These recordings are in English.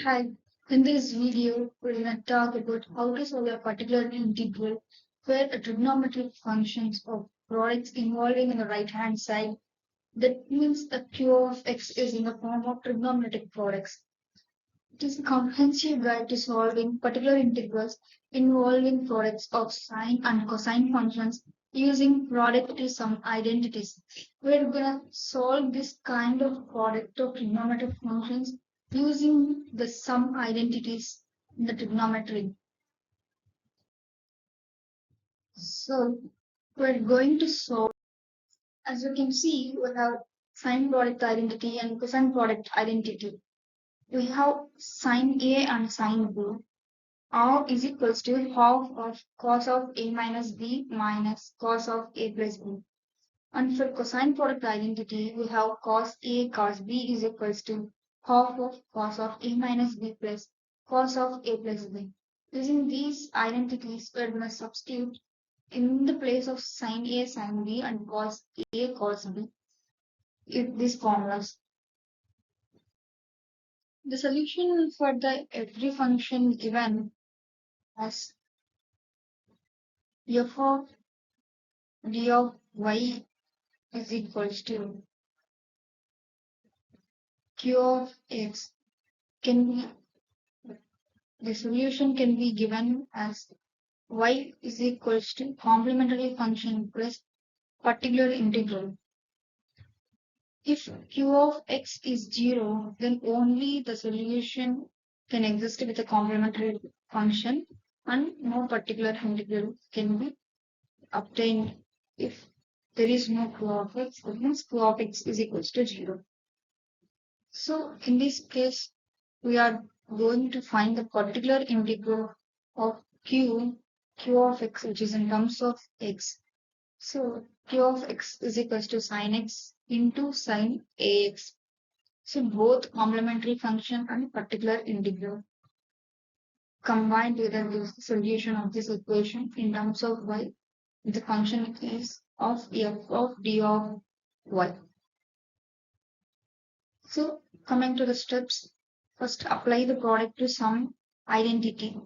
Hi, in this video, we're going to talk about how to solve a particular integral where a trigonometric functions of products involving in the right-hand side. That means a q of x is in the form of trigonometric products. It is a comprehensive guide to solving particular integrals involving products of sine and cosine functions using product to sum identities. We're gonna solve this kind of product of trigonometric functions using the sum identities in the trigonometry. So we're going to solve, as you can see, we have sine product identity and cosine product identity. We have sine A and sine B. R is equals to half of cos of A minus B minus cos of A plus B. And for cosine product identity, we have cos A cos B is equals to half of cos of A minus B plus cos of A plus B. Using these identities, we're going to substitute in the place of sine A sine B and cos A cos B with these formulas. The solution for the every function given as f of d of y is equals to q of x can be the solution can be given as y is equals to complementary function plus particular integral. If q of x is 0, then only the solution can exist with a complementary function and no particular integral can be obtained if there is no q of x, that means q of x is equals to 0. So in this case, we are going to find the particular integral of q of x, which is in terms of x. So q of x is equals to sine x into sine ax. So both complementary function and particular integral combined with the solution of this equation in terms of y. The function is of f of d of y. So coming to the steps, first apply the product to sum identity.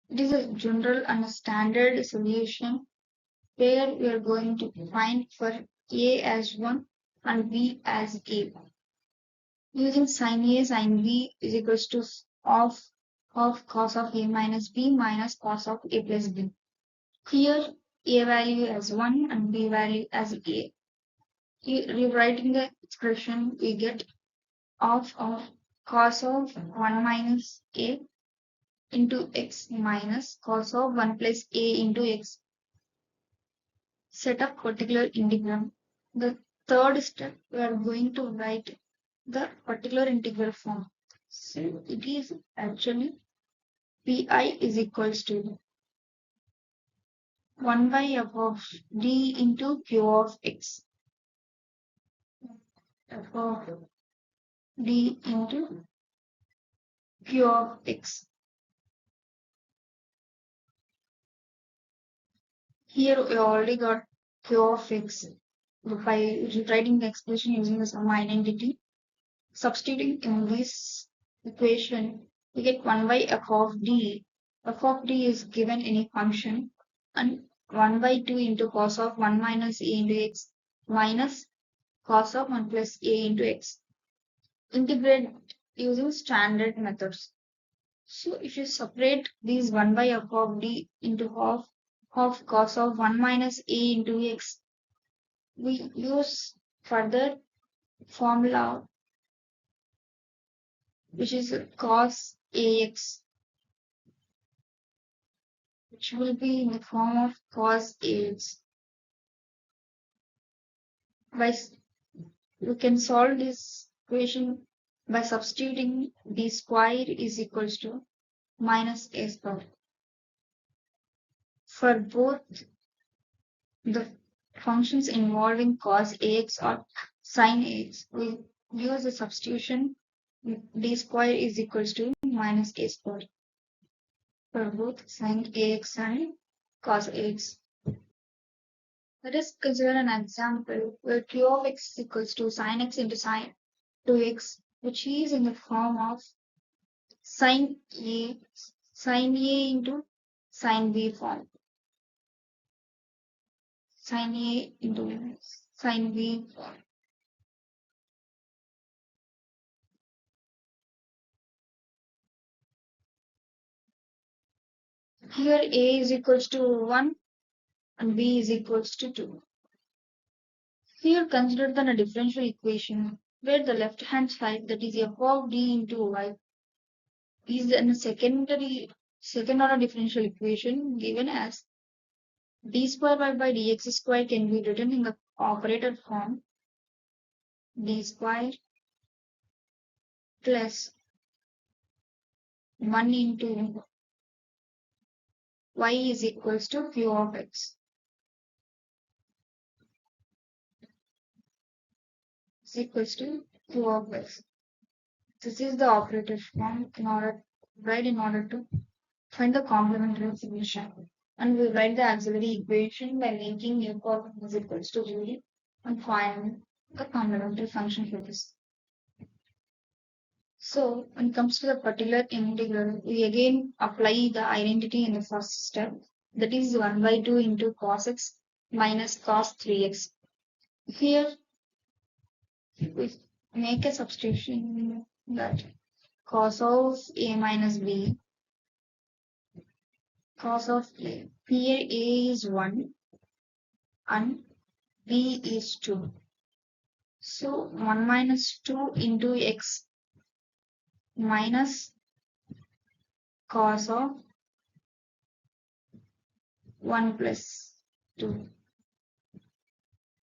It is a general and standard solution where we are going to find for a as 1 and b as a. Using sin a sin b is equals to of cos of a minus b minus cos of a plus b. Here a value as 1 and b value as a. Rewriting the expression, we get of cos of 1 minus a into x minus cos of 1 plus a into x. Set up particular integral. The third step, we are going to write the particular integral form. So it is actually pi is equals to 1 by f of d into q of x. F of d into q of x. Here we already got q of x by rewriting the expression using the sum identity. Substituting in this equation, we get 1 by f of d. F of d is given in a function and 1 by 2 into cos of 1 minus a into x minus cos of 1 plus a into x. Integrate using standard methods. So if you separate these 1 by f of d into half cos of 1 minus a into x, we use further formula which is cos ax, which will be in the form of cos ax. We can solve this equation by substituting d square is equals to minus a square. For both the functions involving cos ax or sin ax, we use the substitution d square is equals to minus a square for both sin ax and cos ax. Let us consider an example where q of x is equals to sin x into sin 2x, which is in the form of Sin A, sin A into sin B form. Sin A into sin B form. Here A is equals to 1 and B is equals to 2. Here consider the differential equation where the left hand side, that is f of d into y, is a second order differential equation given as d square y by dx square can be written in the operator form d square plus 1 into y is equals to q of x is equals to q of x. This is the operator form in order to find the complementary solution. And we write the auxiliary equation by making f of x is equals to 0 and find the complementary function for this. So when it comes to the particular integral, we again apply the identity in the first step. That is 1 by 2 into cos x minus cos 3x. Here we make a substitution that cos of a minus b, cos of a. Here a is 1 and b is 2. So 1 minus 2 into x minus cos of 1 plus 2.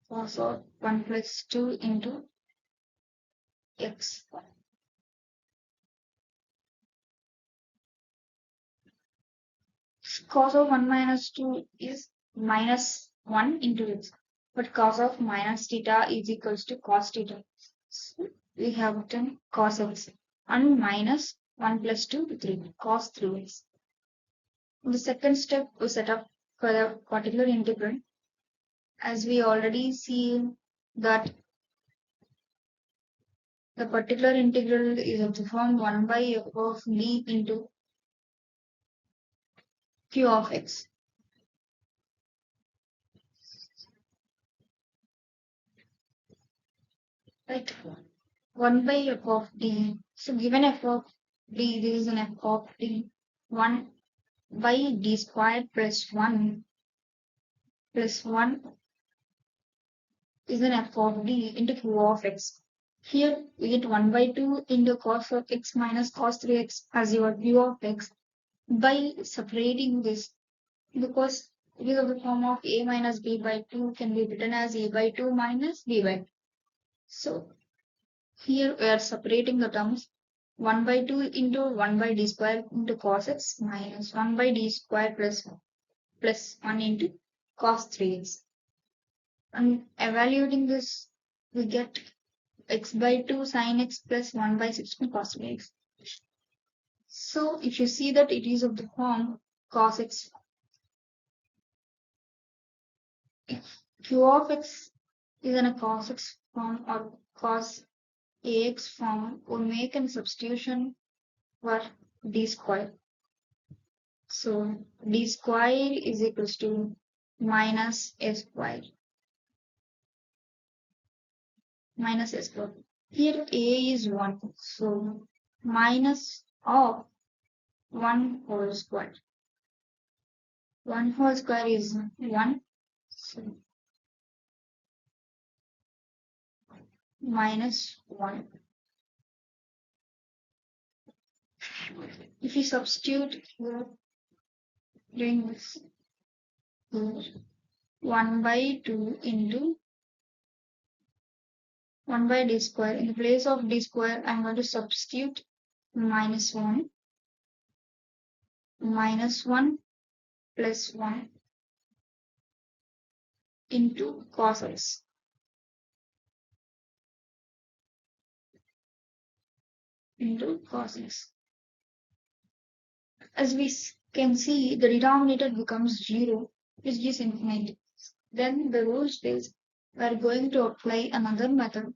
Cos of 1 plus 2 into x. Cos of 1 minus 2 is minus 1 into x. But cos of minus theta is equals to cos theta. So we have written cos x and minus 1 plus 2 3 cos 3x. The second step we set up for the particular integral, as we already see that the particular integral is of the form 1 by f of d into q of x. Right? 1 by f of d. So given f of d, this is an f of d. 1 by d squared plus 1 plus 1 is an f of d into q of x. Here we get 1 by 2 into cos of x minus cos 3x as your q of x by separating this, because it is of the form of a minus b by 2 can be written as a by 2 minus b by 2. So here we are separating the terms 1 by 2 into 1 by d square into cos x minus 1 by d square plus 1 into cos 3x. And evaluating this, we get x by 2 sin x plus 1 by 16 cos 3x. So if you see that it is of the form cos x, if q of x is in a cos x form or cos ax form, we make a substitution for d square. So d square is equals to minus a square. Minus a square. Here a is 1. So minus of 1 whole square. 1 whole square is 1. So minus 1. If we substitute here, doing this, here, 1 by 2 into 1 by d square. In the place of d square, I'm going to substitute minus 1 plus 1 into cos x into cos x. As we can see, the denominator becomes 0, which is infinite. Then the rule states we are going to apply another method,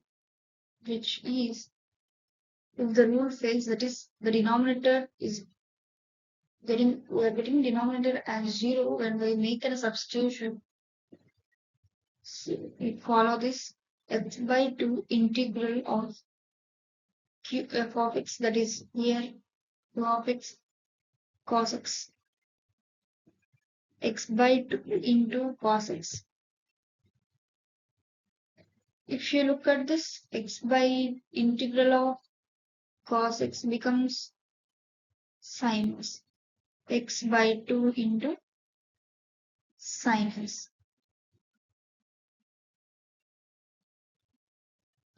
which is If the rule fails, that is, the denominator is we are getting denominator as 0 when we make a substitution. So we follow this x by 2 integral of q f of x, that is here q of x cos x, x by 2 into cos x. If you look at this, x by integral of cos x becomes sin x, x by 2 into sin x,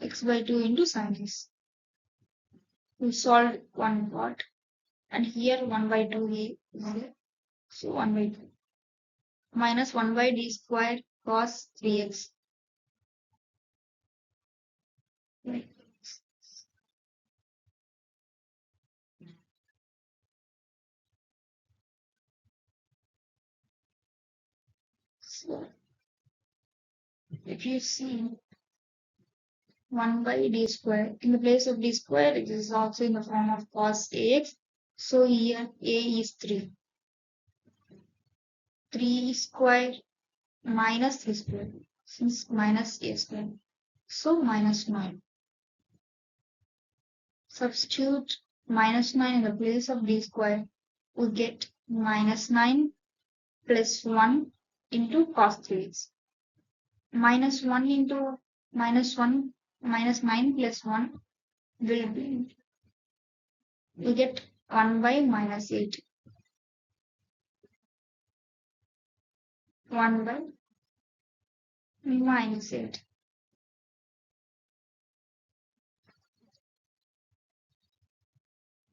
x by 2 into sin x. We solved one part, and here 1 by 2 is there. So 1 by 2 minus 1 by d square cos 3x. So if you see 1 by d square, in the place of d square, it is also in the form of cos ax. So here a is 3. 3 square minus 3 square, since minus a square. So minus 9. Substitute minus 9 in the place of d square. We get minus 9 plus 1 into cos 3x. Minus 1 into minus 1 minus 9 plus 1 will be, we get 1 by minus 8. 1 by minus 8.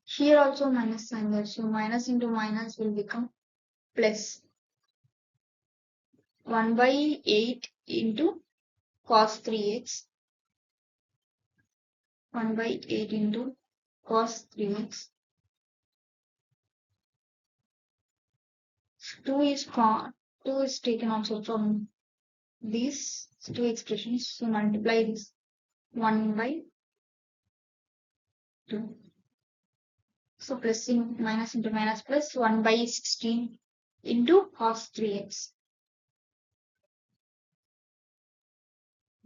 Here also minus sign there. So minus into minus will become plus 1 by 8 into cos 3x. 1 by 8 into cos 3x. 2 is taken also from these two expressions. So multiply this 1 by 2. So plus in minus into minus plus 1 by 16 into cos 3x.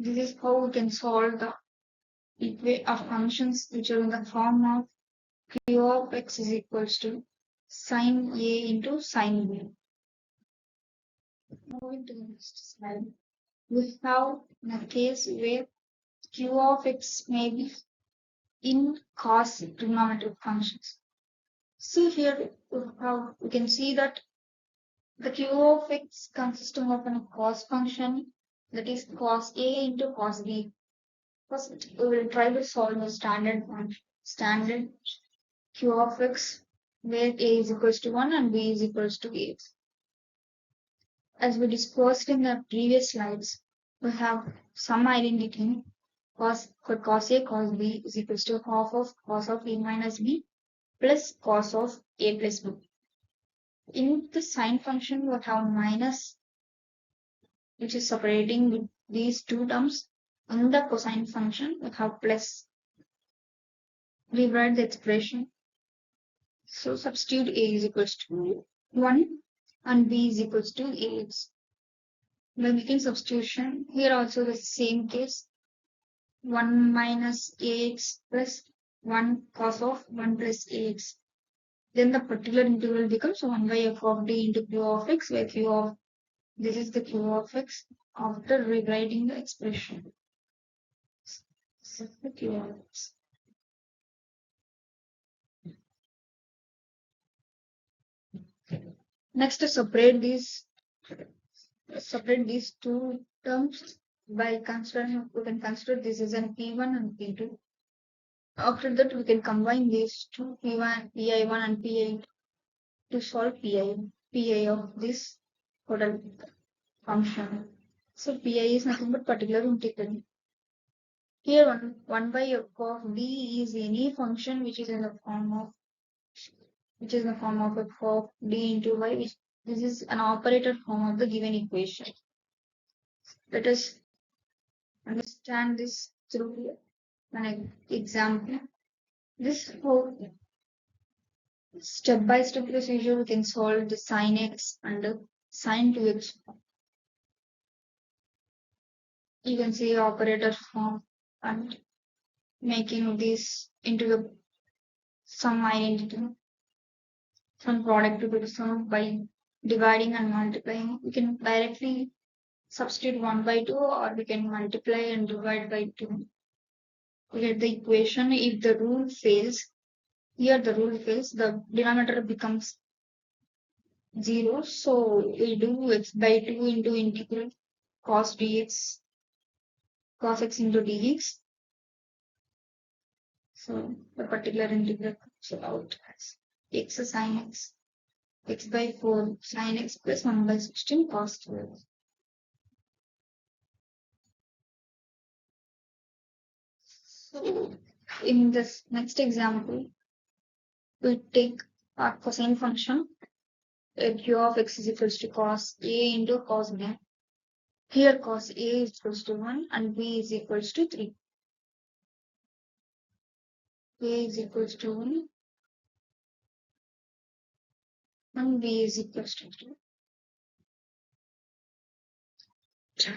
This is how we can solve the equation of functions which are in the form of q of x is equals to sin a into sin b. Moving to the next slide, we have a case where q of x may be in cos trigonometric functions. See here, we can see that the q of x consisting of a cos function, that is cos a into cos b. First, we will try to solve the standard function, standard q of x, where a is equals to 1 and b is equals to ax. As we discussed in the previous slides, we have some identity for cos a cos b is equals to half of cos of a minus b plus cos of a plus b. In the sine function, we have minus, which is separating these two terms. In the cosine function, we have plus. Rewrite the expression. So substitute a is equals to 1 and b is equals to ax. By making substitution, here also the same case, 1 minus ax plus 1 cos of 1 plus ax. Then the particular integral becomes 1 by f of d into q of x, where q of, this is the q of x after rewriting the expression. This is the q of x. Next, to separate these two terms by considering, we can consider this as an P1 and P2. After that, we can combine these two, P1, PI1 and PI2, to solve PI of this total function. So PI is nothing but particular integral. Here 1 by f of d is any function which is in the form of f of d into y, which this is an operator form of the given equation. Let us understand this through an example. This whole step-by-step procedure we can solve the sin x and the sin 2x. You can see operator form and making this into a sum identity, some product to be sum by dividing and multiplying. We can directly substitute 1 by 2 or we can multiply and divide by 2. We get the equation. If the rule fails, here the rule fails, the denominator becomes 0. So we do x by 2 into integral cos dx, cos x into dx. So the particular integral comes out as x sin x, x by 4 sin x plus 1 by 16 cos 2x. So in this next example, we take our cosine function. Q of x is equals to cos a into cos b. Here cos a is equals to 1 and b is equals to 3. A is equals to 1 and b is equals to 3.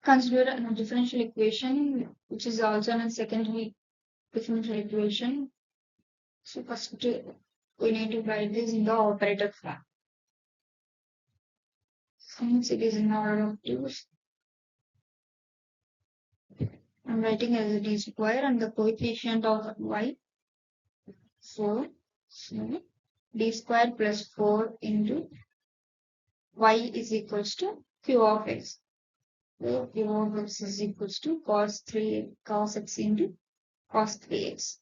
Consider a differential equation which is also a secondary differential equation. So first we need to write this in the operator form. Since it is in order of use, I'm writing as d square and the coefficient of y 4. So d square plus 4 into y is equals to q of x. So q of x is equals to cos x into cos 3x.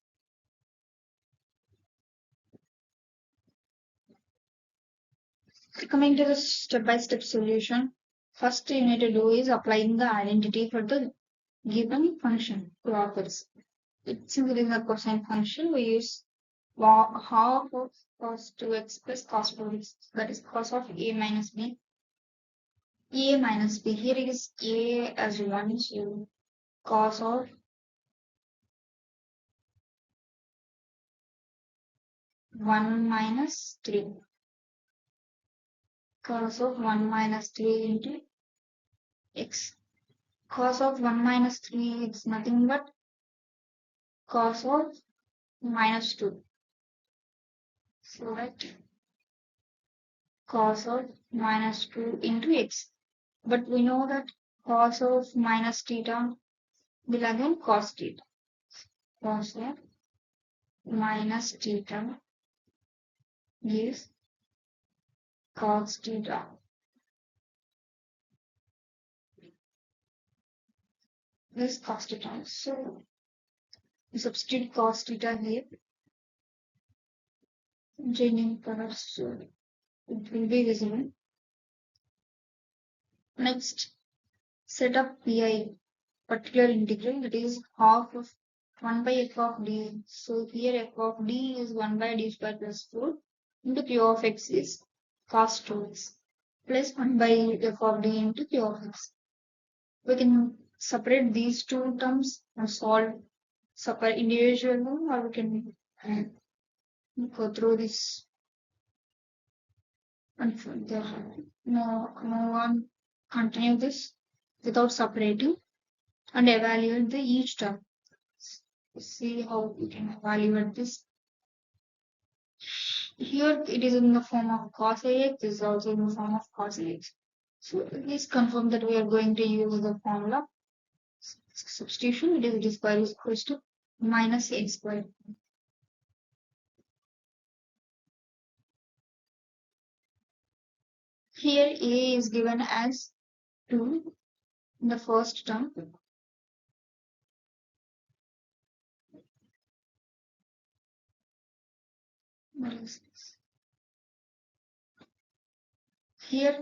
Coming to the step-by-step solution, first you need to do is applying the identity for the given function to of x. It's simply the cosine function. We use half of cos 2x plus cos 4x, that is cos of a minus b. A minus b, here is a as 1, so cos of 1 minus 3. Cos of 1 minus 3 into x. Cos of 1 minus 3 is nothing but cos of minus 2. So that cos of minus 2 into x. But we know that cos of minus theta will again cos theta. Cos of minus theta is cos theta. This cos theta. So we substitute cos theta here. Changing colors, so it will be visible. Next, set up pi, particular integral, that is half of 1 by f of d. So here f of d is 1 by d square plus 4 into q of x is cos 2x plus 1 by f of d into q of x. We can separate these two terms and solve separate individually, or we can go through this and move on, continue this without separating and evaluate the each term. See how we can evaluate this. Here it is in the form of cos ax, this is also in the form of cos ax. So please confirm that we are going to use the formula substitution. It is d square is equals to minus a square. Here a is given as 2 in the first term. What is this? Here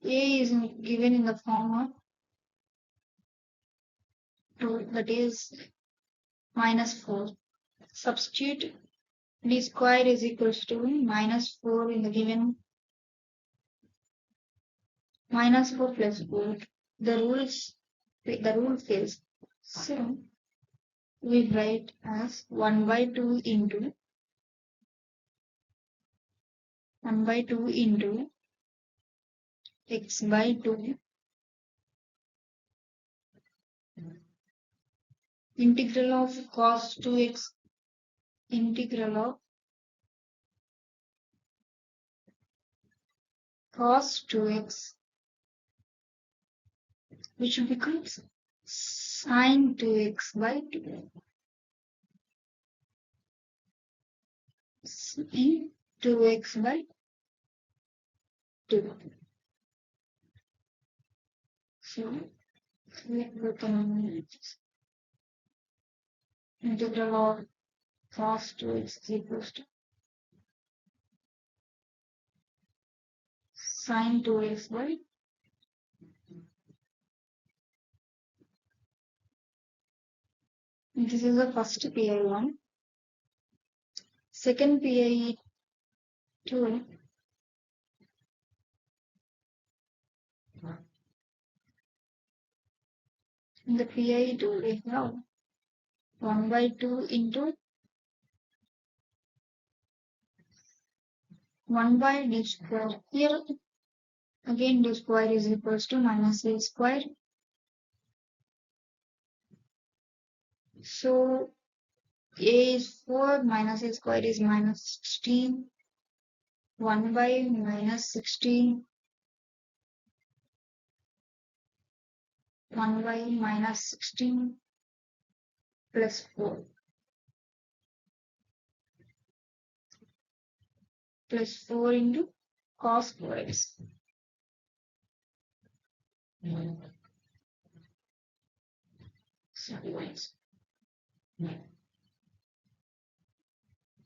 a is given in the form of 2, that is minus 4. Substitute d square is equals to minus 4 in the given minus 4 plus 4. The rule fails. So we write as 1 by 2 into 1 by 2 into x by 2 integral of cos 2x integral of cos 2x, which becomes sin 2x by 2 in 2x by 2. So we can integral of cos 2x is equals to sin 2x by this is the first PI1. Second PI2, in the PI2 we have 1 by 2 into 1 by d square. Here again d square is equals to minus a square. So a is 4, minus a square is minus 16. 1 by minus 16. 1 by minus 16 plus 4 plus 4 into cos 4x.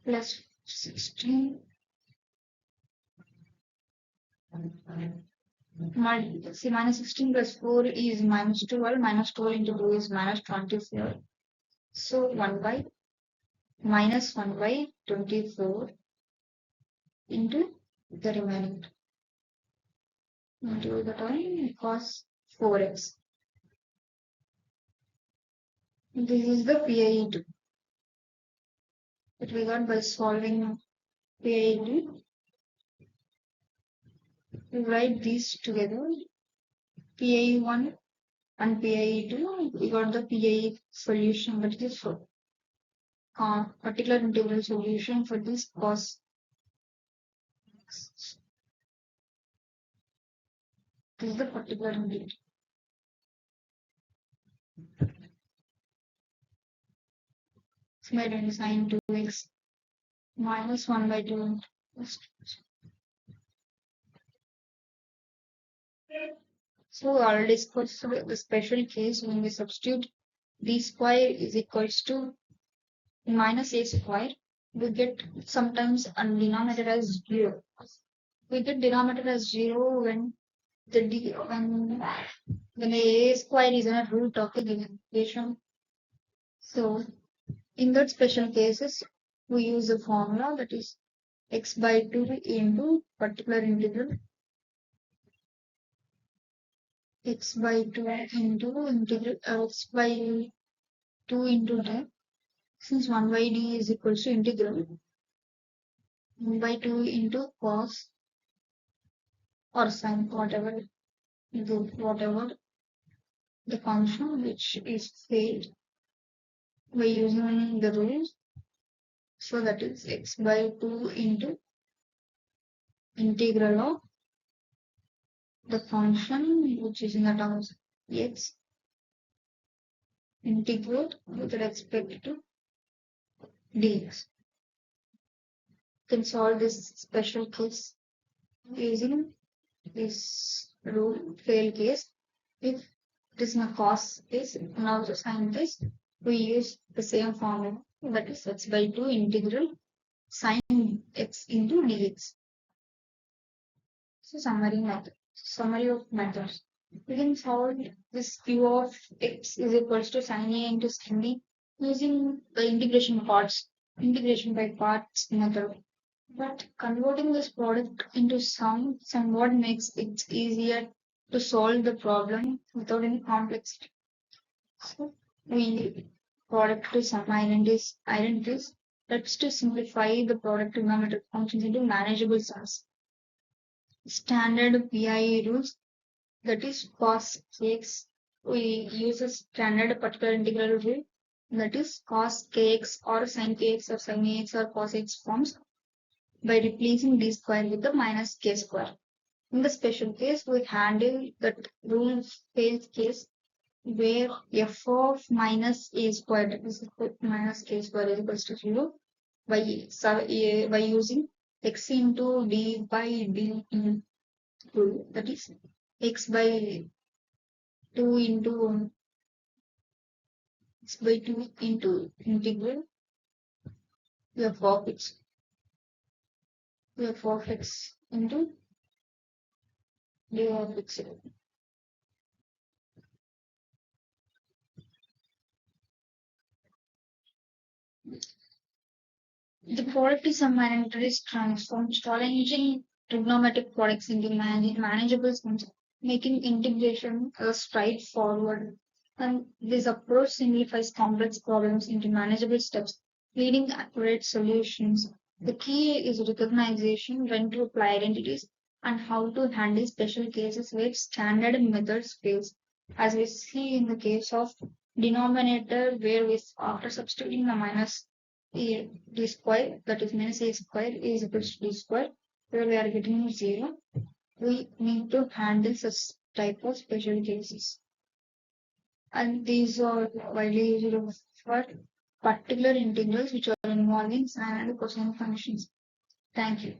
Plus 16 see minus 16 plus 4 is minus 12, minus 12 into 2 is minus 24. So 1 by minus 1 by 24 into the remaining into the term cos 4x. This is the PIE2 that we got by solving PIE2. We write these together, PIE1 and PIE2. We got the PIE solution, but it is for particular integral solution for this cos. This is the particular integral. It's made in sin 2x minus 1 by 2. So we already discussed the special case when we substitute d square is equals to minus a square. We get sometimes denominator as 0. We get denominator as 0 when when a square is a root of the given equation. So in that special cases, we use a formula that is x by 2 into particular integral x by 2 into integral x by 2 into d. Since 1 by d is equals to integral 1 by 2 into cos or sin, whatever the function which is said by using the rules. So that is x by 2 into integral of the function which is in the terms x integrate with respect to dx. You can solve this special case using this rule fail case. If it is in a cos case and also sin case, we use the same formula, that is x by 2 integral sin x into dx. So summary of methods. We can solve this q of x is equals to sin a into sin b using the integration by parts method. But converting this product into sum somewhat makes it easier to solve the problem without any complexity. So we product to some identities. Let's to simplify the product trigonometric functions into manageable sums. Standard PI rules, that is cos kx. We use a standard particular integral rule, that is cos kx or sin kx or sin ax or cos x forms by replacing d square with the minus k square. In the special case, we handle that rule fails case where f of minus a squared, that is minus k square is equals to 0 by using x into d by d into, that is x by 2 into x by 2 into integral f of x into d of x. The product is a mandatory transform, challenging trigonometric products into manageable sums, making integration straightforward. And this approach simplifies complex problems into manageable steps, leading to accurate solutions. The key is recognition, when to apply identities, and how to handle special cases where standard methods fail. As we see in the case of denominator, where we after substituting the minus d square, that is minus a square is equals to d square, where we are getting 0. We need to handle such type of special cases. And these are widely used for particular integrals which are involving sine and cosine functions. Thank you.